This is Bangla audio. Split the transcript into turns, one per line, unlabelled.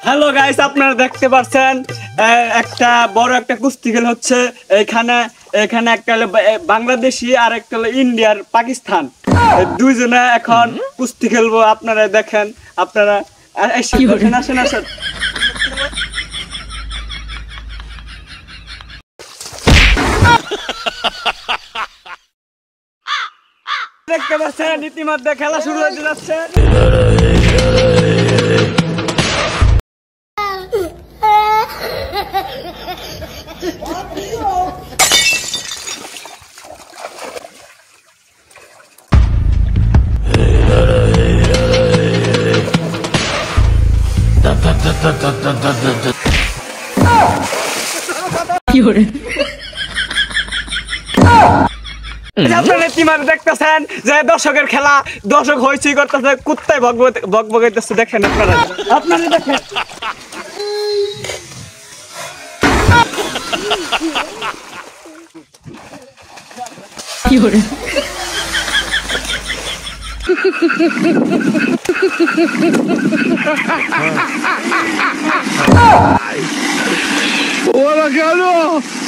হ্যালো গাইস, আপনারা দেখতে পাচ্ছেন একটা বড় একটা কুস্তি খেলা হচ্ছে এখানে। একটা হলো বাংলাদেশি আর একটা হলো ইন্ডিয়ার পাকিস্তান। দুইজনে এখন কুস্তি খেলবো, আপনারা দেখেন। আপনারা আসেন। দেখতে পাচ্ছেন ইতিমধ্যে খেলা শুরু হতে যাচ্ছে। আপনারা দেখতেছেন যে দর্শকের খেলা, দর্শক হইচই করতেছে, কুত্তায় বকবকাইতেছে। দেখেন আপনারা দেখেন।
¡Hola, cabrón!